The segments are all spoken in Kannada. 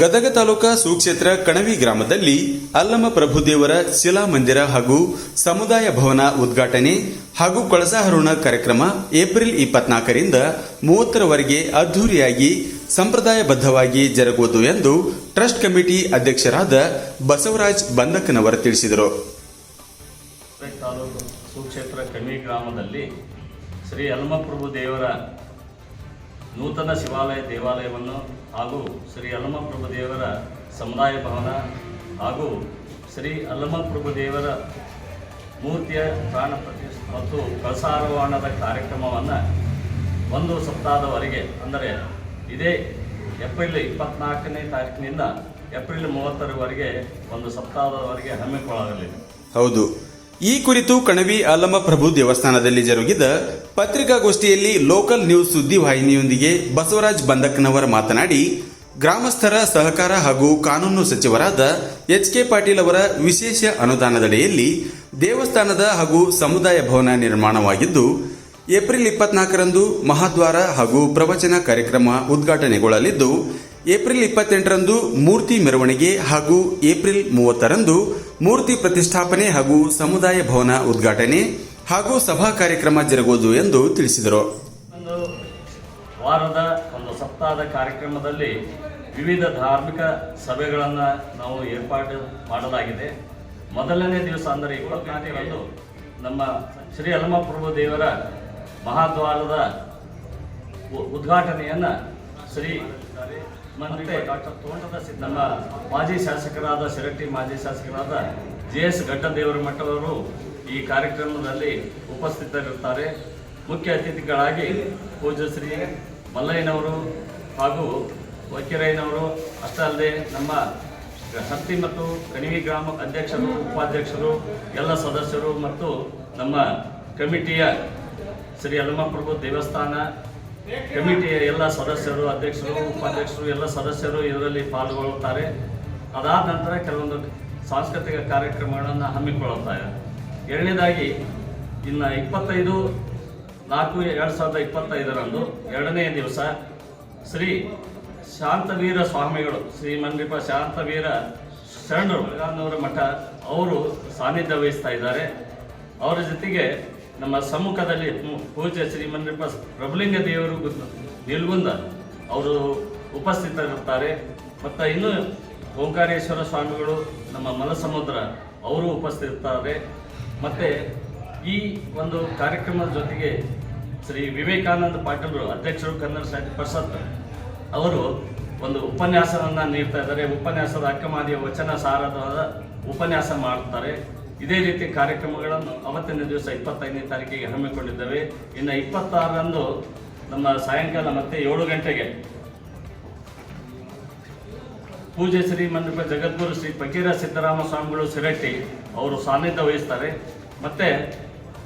ಗದಗ ತಾಲೂಕಾ ಸುಕ್ಷೇತ್ರ ಕಣವಿ ಗ್ರಾಮದಲ್ಲಿ ಅಲ್ಲಮ ಪ್ರಭುದೇವರ ಶಿಲಾ ಮಂದಿರ ಹಾಗೂ ಸಮುದಾಯ ಭವನ ಉದ್ಘಾಟನೆ ಹಾಗೂ ಕಳಸಾರೋಹಣ ಕಾರ್ಯಕ್ರಮ ಏಪ್ರಿಲ್ 24ರಿಂದ 30ರವರೆಗೆ ಅದ್ದೂರಿಯಾಗಿ ಸಂಪ್ರದಾಯಬದ್ಧವಾಗಿ ಜರುಗುವುದು ಎಂದು ಟ್ರಸ್ಟ್ ಕಮಿಟಿ ಅಧ್ಯಕ್ಷರಾದ ಬಸವರಾಜ್ ಬಂದಕನವರ ತಿಳಿಸಿದರು. ತಾಲೂಕು ಸುಕ್ಷೇತ್ರ ಕಣವಿ ಗ್ರಾಮದಲ್ಲಿ ಶ್ರೀ ಅಲ್ಲಮಪ್ರಭು ದೇವರ ನೂತನ ಶಿವಾಲಯ ದೇವಾಲಯವನ್ನು ಹಾಗೂ ಶ್ರೀ ಅಲ್ಲಮಪ್ರಭು ದೇವರ ಸಮುದಾಯ ಭವನ ಹಾಗೂ ಶ್ರೀ ಅಲ್ಲಮಪ್ರಭು ದೇವರ ಮೂರ್ತಿಯ ಪ್ರಾಣ ಪ್ರತಿಷ್ಠೆ ಮತ್ತು ಕಳಸಾರೋಹಣದ ಕಾರ್ಯಕ್ರಮವನ್ನು ಒಂದು ಸಪ್ತಾಹದವರೆಗೆ ಅಂದರೆ ಇದೇ ಏಪ್ರಿಲ್ 24ನೇ ತಾರೀಕಿನಿಂದ ಏಪ್ರಿಲ್ 30ರವರೆಗೆ ಒಂದು ಸಪ್ತಾಹದವರೆಗೆ ಹಮ್ಮಿಕೊಳ್ಳಲಿದೆ. ಹೌದು, ಈ ಕುರಿತು ಕಣವಿ ಅಲ್ಲಮಪ್ರಭು ದೇವಸ್ಥಾನದಲ್ಲಿ ಜರುಗಿದ ಪತ್ರಿಕಾಗೋಷ್ಠಿಯಲ್ಲಿ ಲೋಕಲ್ ನ್ಯೂಸ್ ಸುದ್ದಿ ವಾಹಿನಿಯೊಂದಿಗೆ ಬಸವರಾಜ್ ಬಂದಕನವರ್ ಮಾತನಾಡಿ, ಗ್ರಾಮಸ್ಥರ ಸಹಕಾರ ಹಾಗೂ ಕಾನೂನು ಸಚಿವರಾದ ಎಚ್.ಕೆ. ಪಾಟೀಲ್ ಅವರ ವಿಶೇಷ ಅನುದಾನದಡಿಯಲ್ಲಿ ದೇವಸ್ಥಾನದ ಹಾಗೂ ಸಮುದಾಯ ಭವನ ನಿರ್ಮಾಣವಾಗಿದ್ದು, ಏಪ್ರಿಲ್ 24ರಂದು ಮಹಾದ್ವಾರ ಹಾಗೂ ಪ್ರವಚನ ಕಾರ್ಯಕ್ರಮ ಉದ್ಘಾಟನೆಗೊಳ್ಳಲಿದ್ದು, ಏಪ್ರಿಲ್ 28ರಂದು ಮೂರ್ತಿ ಮೆರವಣಿಗೆ ಹಾಗೂ ಏಪ್ರಿಲ್ 30ರಂದು ಮೂರ್ತಿ ಪ್ರತಿಷ್ಠಾಪನೆ ಹಾಗೂ ಸಮುದಾಯ ಭವನ ಉದ್ಘಾಟನೆ ಹಾಗೂ ಸಭಾ ಕಾರ್ಯಕ್ರಮ ಜರುಗುವುದು ಎಂದು ತಿಳಿಸಿದರು. ಒಂದು ವಾರದ ಒಂದು ಸಪ್ತಾಹದ ಕಾರ್ಯಕ್ರಮದಲ್ಲಿ ವಿವಿಧ ಧಾರ್ಮಿಕ ಸಭೆಗಳನ್ನು ನಾವು ಏರ್ಪಾಡು ಮಾಡಲಾಗಿದೆ. ಮೊದಲನೇ ದಿವಸ ಅಂದರೆ 24ರಂದು ನಮ್ಮ ಶ್ರೀ ಅಲ್ಲಮಪ್ರಭು ದೇವರ ಮಹಾದ್ವಾರದ ಉದ್ಘಾಟನೆಯನ್ನು ಶ್ರೀ ಮತ್ತೆ ಡಾಕ್ಟರ್ ತೋಂಟದ ನಮ್ಮ ಮಾಜಿ ಶಾಸಕರಾದ ಶಿರಟ್ಟಿ ಮಾಜಿ ಶಾಸಕರಾದ ಜೆ.ಎಸ್. ಗಡ್ಡದೇವರ ಮಠವರು ಈ ಕಾರ್ಯಕ್ರಮದಲ್ಲಿ ಉಪಸ್ಥಿತರಿರುತ್ತಾರೆ. ಮುಖ್ಯ ಅತಿಥಿಗಳಾಗಿ ಪೂಜ್ಯ ಶ್ರೀ ಮಲ್ಲಯ್ಯನವರು ಹಾಗೂ ವಕೀರಯ್ಯನವರು, ಅಷ್ಟೇ ಅಲ್ಲದೆ ನಮ್ಮ ಹತ್ತಿ ಮತ್ತು ಕಣವಿ ಗ್ರಾಮ ಅಧ್ಯಕ್ಷರು, ಉಪಾಧ್ಯಕ್ಷರು, ಎಲ್ಲ ಸದಸ್ಯರು ಮತ್ತು ನಮ್ಮ ಕಮಿಟಿಯ ಶ್ರೀ ಅಲ್ಲಮಪ್ರಭು ದೇವಸ್ಥಾನ ಕಮಿಟಿಯ ಎಲ್ಲ ಸದಸ್ಯರು, ಅಧ್ಯಕ್ಷರು, ಉಪಾಧ್ಯಕ್ಷರು ಎಲ್ಲ ಸದಸ್ಯರು ಇದರಲ್ಲಿ ಪಾಲ್ಗೊಳ್ಳುತ್ತಾರೆ. ಅದಾದ ನಂತರ ಕೆಲವೊಂದು ಸಾಂಸ್ಕೃತಿಕ ಕಾರ್ಯಕ್ರಮಗಳನ್ನು ಹಮ್ಮಿಕೊಳ್ಳುತ್ತಾರೆ. ಎರಡನೇದಾಗಿ ಇನ್ನು 25/4/2025ರಂದು ಎರಡನೇ ದಿವಸ ಶ್ರೀ ಶಾಂತವೀರ ಸ್ವಾಮಿಗಳು, ಶ್ರೀ ಮಂಡ್ರಿಪ ಶಾಂತವೀರ ಶರಣರು ಬೆಳಗಾನವರ ಮಠ ಅವರು ಸಾನ್ನಿಧ್ಯ ವಹಿಸ್ತಾ ಇದ್ದಾರೆ. ಅವರ ಜೊತೆಗೆ ನಮ್ಮ ಸಮ್ಮುಖದಲ್ಲಿ ಪೂಜ್ಯ ಶ್ರೀ ಮಂಡ್ರಿಪ ಪ್ರಭುಲಿಂಗ ದೇವರು ನಿಲ್ಗುಂದ ಅವರು ಉಪಸ್ಥಿತರಿರುತ್ತಾರೆ. ಮತ್ತು ಇನ್ನು ಓಂಕಾರೇಶ್ವರ ಸ್ವಾಮಿಗಳು ನಮ್ಮ ಮಲಸಮುದ್ರ ಅವರು ಉಪಸ್ಥಿತಿರ್ತಾರೆ. ಮತ್ತು ಈ ಒಂದು ಕಾರ್ಯಕ್ರಮದ ಜೊತೆಗೆ ಶ್ರೀ ವಿವೇಕಾನಂದ ಪಾಟೀಲರು, ಅಧ್ಯಕ್ಷರು, ಕನ್ನಡ ಸಾಹಿತ್ಯ ಪರಿಷತ್ ಅವರು ಒಂದು ಉಪನ್ಯಾಸವನ್ನು ನೀಡ್ತಾ ಇದ್ದಾರೆ. ಉಪನ್ಯಾಸದ ಅಕ್ಕಮಾದಿಯ ವಚನ ಸಾರದ ಉಪನ್ಯಾಸ ಮಾಡುತ್ತಾರೆ. ಇದೇ ರೀತಿ ಕಾರ್ಯಕ್ರಮಗಳನ್ನು ಅವತ್ತಿನ ದಿವಸ 25ನೇ ತಾರೀಕಿಗೆ ಹಮ್ಮಿಕೊಂಡಿದ್ದೇವೆ. ಇನ್ನು 26ರಂದು ನಮ್ಮ ಸಾಯಂಕಾಲ ಮತ್ತೆ 7 ಗಂಟೆಗೆ ಪೂಜೆ ಶ್ರೀ ಮಂಡ್ರಿಪ ಜಗದ್ಗುರು ಶ್ರೀ ಫಕೀರ ಸಿದ್ದರಾಮ ಸ್ವಾಮಿಗಳು ಶಿರಟ್ಟಿ ಅವರು ಸಾನ್ನಿಧ್ಯ ವಹಿಸ್ತಾರೆ. ಮತ್ತು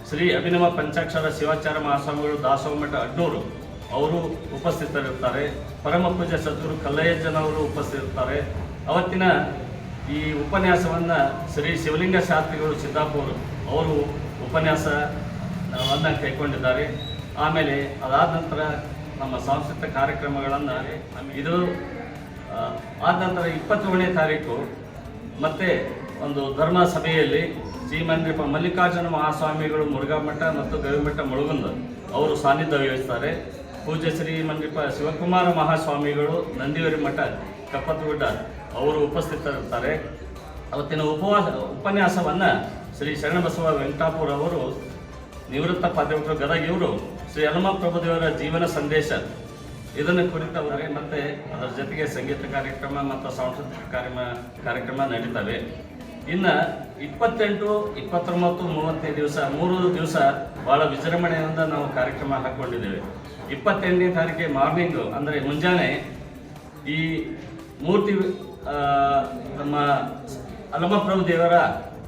ಶ್ರೀ ಅಭಿನವ ಪಂಚಾಕ್ಷರ ಶಿವಾಚಾರ್ಯ ಮಹಾಸ್ವಾಮಿಗಳು ದಾಸೋಹಮಠ ಅಡ್ನೂರು ಅವರು ಉಪಸ್ಥಿತರಿರ್ತಾರೆ. ಪರಮ ಪೂಜ್ಯ ಸದ್ಗುರು ಕಲ್ಲಯ್ಯಜ್ಜನವರು ಉಪಸ್ಥಿತಿರ್ತಾರೆ. ಅವತ್ತಿನ ಈ ಉಪನ್ಯಾಸವನ್ನು ಶ್ರೀ ಶಿವಲಿಂಗ ಶಾಸ್ತ್ರಿಗಳು ಸಿದ್ದಾಪುರ ಅವರು ಉಪನ್ಯಾಸವನ್ನು ಕೈಗೊಂಡಿದ್ದಾರೆ. ಆಮೇಲೆ ಅದಾದ ನಂತರ ನಮ್ಮ ಸಾಂಸ್ಕೃತಿಕ ಕಾರ್ಯಕ್ರಮಗಳನ್ನು ಇದು ಆದ ನಂತರ 27ನೇ ತಾರೀಕು ಮತ್ತೆ ಒಂದು ಧರ್ಮ ಸಭೆಯಲ್ಲಿ ಶ್ರೀ ಮಂಡ್ರಿಪ ಮಲ್ಲಿಕಾರ್ಜುನ ಮಹಾಸ್ವಾಮಿಗಳು ಮುರುಘಾಮಠ ಮತ್ತು ಗವಿಮಠ ಮುಳುಗುಂದ ಅವರು ಸಾನ್ನಿಧ್ಯ ವಹಿಸ್ತಾರೆ. ಪೂಜ್ಯ ಶ್ರೀ ಮಂಡ್ರಿಪ ಶಿವಕುಮಾರ ಮಹಾಸ್ವಾಮಿಗಳು ನಂದಿವರಿ ಮಠ ಕಪ್ಪತ್ತಗುಡ್ಡ ಅವರು ಉಪಸ್ಥಿತರಿರ್ತಾರೆ. ಅವತ್ತಿನ ಉಪನ್ಯಾಸವನ್ನು ಶ್ರೀ ಶರಣಬಸವ ವೆಂಕಟಾಪುರ ಅವರು, ನಿವೃತ್ತ ಪ್ರಾಧ್ಯಾಪಕರು ಗದಗ ಇವರು ಶ್ರೀ ಅಲ್ಲಮಪ್ರಭು ದೇವರ ಜೀವನ ಸಂದೇಶ ಇದನ್ನು ಕುರಿತವರೆ ಮತ್ತು ಅದರ ಜೊತೆಗೆ ಸಂಗೀತ ಕಾರ್ಯಕ್ರಮ ಮತ್ತು ಸಾಂಸ್ಕೃತಿಕ ಕಾರ್ಯಕ್ರಮ ನಡೀತವೆ. ಇನ್ನು 28, 29, 30ನೇ ದಿವಸ 3 ದಿವಸ ಭಾಳ ವಿಜೃಂಭಣೆಯಿಂದ ನಾವು ಕಾರ್ಯಕ್ರಮ ಹಾಕ್ಕೊಂಡಿದ್ದೇವೆ. 28ನೇ ತಾರೀಕಿಗೆ ಮಾರ್ನಿಂಗು ಅಂದರೆ ಮುಂಜಾನೆ ಈ ಮೂರ್ತಿ ನಮ್ಮ ಅಲ್ಲಮಪ್ರಭು ದೇವರ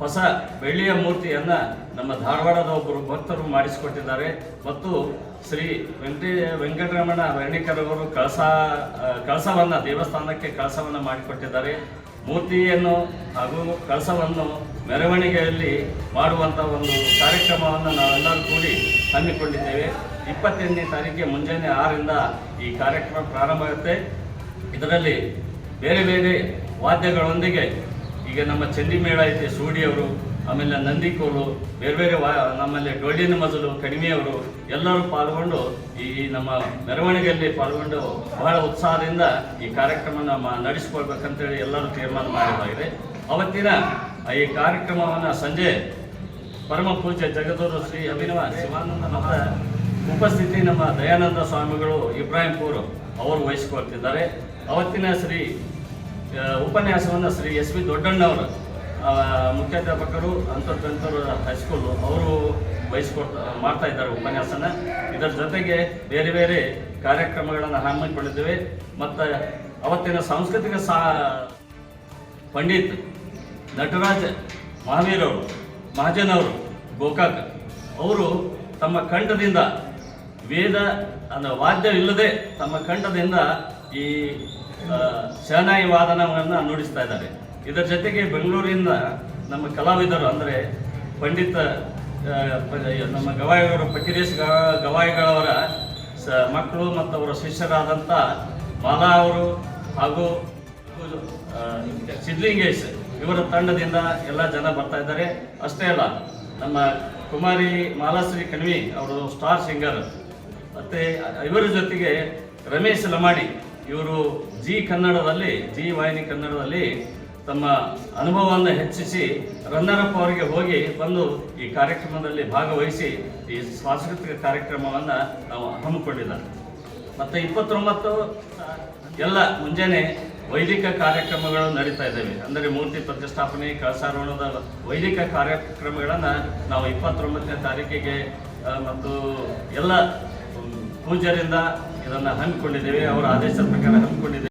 ಹೊಸ ಬೆಳ್ಳಿಯ ಮೂರ್ತಿಯನ್ನು ನಮ್ಮ ಧಾರವಾಡದ ಒಬ್ಬರು ಭಕ್ತರು ಮಾಡಿಸಿಕೊಟ್ಟಿದ್ದಾರೆ. ಮತ್ತು ಶ್ರೀ ವೆಂಕಟರಮಣ ವರ್ಣಿಕರ್ ಅವರು ಕಳಸವನ್ನು ದೇವಸ್ಥಾನಕ್ಕೆ ಕಳಸವನ್ನು ಮಾಡಿಕೊಟ್ಟಿದ್ದಾರೆ. ಮೂರ್ತಿಯನ್ನು ಹಾಗೂ ಕಳಸವನ್ನು ಮೆರವಣಿಗೆಯಲ್ಲಿ ಮಾಡುವಂಥ ಒಂದು ಕಾರ್ಯಕ್ರಮವನ್ನು ನಾವೆಲ್ಲರೂ ಕೂಡಿ ಹಮ್ಮಿಕೊಂಡಿದ್ದೇವೆ. 28ನೇ ತಾರೀಕಿಗೆ ಮುಂಜಾನೆ 6ರಿಂದ ಈ ಕಾರ್ಯಕ್ರಮ ಪ್ರಾರಂಭ ಆಗುತ್ತೆ. ಇದರಲ್ಲಿ ಬೇರೆ ಬೇರೆ ವಾದ್ಯಗಳೊಂದಿಗೆ ಈಗ ನಮ್ಮ ಚಂಡಿಮೇಳ ಐತೆ ಸೂಡಿಯವರು, ಆಮೇಲೆ ನಂದಿಕೋಲು, ಬೇರೆ ಬೇರೆ ನಮ್ಮಲ್ಲಿ ಡೊಳ್ಳಿನ ಮಜಲು ಕಣಿವೆಯವರು ಎಲ್ಲರೂ ಪಾಲ್ಗೊಂಡು ಈ ನಮ್ಮ ಮೆರವಣಿಗೆಯಲ್ಲಿ ಪಾಲ್ಗೊಂಡು ಬಹಳ ಉತ್ಸಾಹದಿಂದ ಈ ಕಾರ್ಯಕ್ರಮ ನಡೆಸಿಕೊಳ್ಬೇಕಂತೇಳಿ ಎಲ್ಲರೂ ತೀರ್ಮಾನ ಮಾಡಲಾಗಿದೆ. ಅವತ್ತಿನ ಈ ಕಾರ್ಯಕ್ರಮವನ್ನು ಸಂಜೆ ಪರಮ ಪೂಜ್ಯ ಜಗದ್ಗುರು ಶ್ರೀ ಅಭಿನವ ಶಿವಾನಂದ ಮಠದ ಉಪಸ್ಥಿತಿ ನಮ್ಮ ದಯಾನಂದ ಸ್ವಾಮಿಗಳು ಇಬ್ರಾಹಿಂಪುರ್ ಅವರು ವಹಿಸಿಕೊಳ್ತಿದ್ದಾರೆ. ಅವತ್ತಿನ ಉಪನ್ಯಾಸವನ್ನು ಶ್ರೀ ಎಸ್ ವಿ ದೊಡ್ಡಣ್ಣವರು ಮುಖ್ಯಾಧ್ಯಾಪಕರು ಅಂತರ್ಜಂತರು ಹೈಸ್ಕೂಲು ಅವರು ಮಾಡ್ತಾ ಇದ್ದಾರೆ ಉಪನ್ಯಾಸನ. ಇದರ ಜೊತೆಗೆ ಬೇರೆ ಬೇರೆ ಕಾರ್ಯಕ್ರಮಗಳನ್ನು ಹಮ್ಮಿಕೊಂಡಿದ್ದೇವೆ. ಮತ್ತು ಅವತ್ತಿನ ಸಾಂಸ್ಕೃತಿಕ ಪಂಡಿತ್ ನಟರಾಜ್ ಮಹಾಜನವರು ಗೋಕಾಕ್ ಅವರು ತಮ್ಮ ಕಂಠದಿಂದ ವೇದ ವಾದ್ಯವಿಲ್ಲದೆ ತಮ್ಮ ಕಂಠದಿಂದ ಈ ಶಹನಾಯಿ ವಾದನವನ್ನು ನುಡಿಸ್ತಾ ಇದ್ದಾರೆ. ಇದರ ಜೊತೆಗೆ ಬೆಂಗಳೂರಿನ ನಮ್ಮ ಕಲಾವಿದರು ಅಂದರೆ ಪಂಡಿತ ನಮ್ಮ ಗವಾಯಿಗಳು ಫಕೀರೇಶ್ ಗವಾಯಿಗಳವರ ಮಕ್ಕಳು ಮತ್ತು ಅವರ ಶಿಷ್ಯರಾದಂಥ ಮಾಲಾ ಅವರು ಹಾಗೂ ಸಿದ್ಲಿಂಗೇಶ್ ಇವರ ತಂಡದಿಂದ ಎಲ್ಲ ಜನ ಬರ್ತಾ ಇದ್ದಾರೆ. ಅಷ್ಟೇ ಅಲ್ಲ, ನಮ್ಮ ಕುಮಾರಿ ಮಾಲಾಶ್ರೀ ಕಣ್ವಿ ಅವರು ಸ್ಟಾರ್ ಸಿಂಗರ್, ಮತ್ತು ಇವರ ಜೊತೆಗೆ ರಮೇಶ್ ಲಮಾಡಿ ಇವರು ಜಿ ವಾಹಿನಿ ಕನ್ನಡದಲ್ಲಿ ತಮ್ಮ ಅನುಭವವನ್ನು ಹೆಚ್ಚಿಸಿ ರನ್ನರಪ್ಪ ಅವರಿಗೆ ಹೋಗಿ ಬಂದು ಈ ಕಾರ್ಯಕ್ರಮದಲ್ಲಿ ಭಾಗವಹಿಸಿ ಈ ಸಾಂಸ್ಕೃತಿಕ ಕಾರ್ಯಕ್ರಮವನ್ನು ನಾವು ಹಮ್ಮಿಕೊಂಡಿದ್ದಾರೆ. ಮತ್ತು 29 ಎಲ್ಲ ಮುಂಜಾನೆ ವೈದಿಕ ಕಾರ್ಯಕ್ರಮಗಳು ನಡೀತಾ ಇದ್ದಾವೆ. ಅಂದರೆ ಮೂರ್ತಿ ಪ್ರತಿಷ್ಠಾಪನೆ, ಕಳಸಾರೋಹಣದ ವೈದಿಕ ಕಾರ್ಯಕ್ರಮಗಳನ್ನು ನಾವು 29ನೇ ತಾರೀಕಿಗೆ ಮತ್ತು ಎಲ್ಲ ಪೂಜ್ಯರಿಂದ ಇದನ್ನು ಹಮ್ಮಿಕೊಂಡಿದ್ದೇವೆ. ಅವರ ಆದೇಶದ ಪ್ರಕಾರ ಹಮ್ಮಿಕೊಂಡಿದ್ದೇವೆ.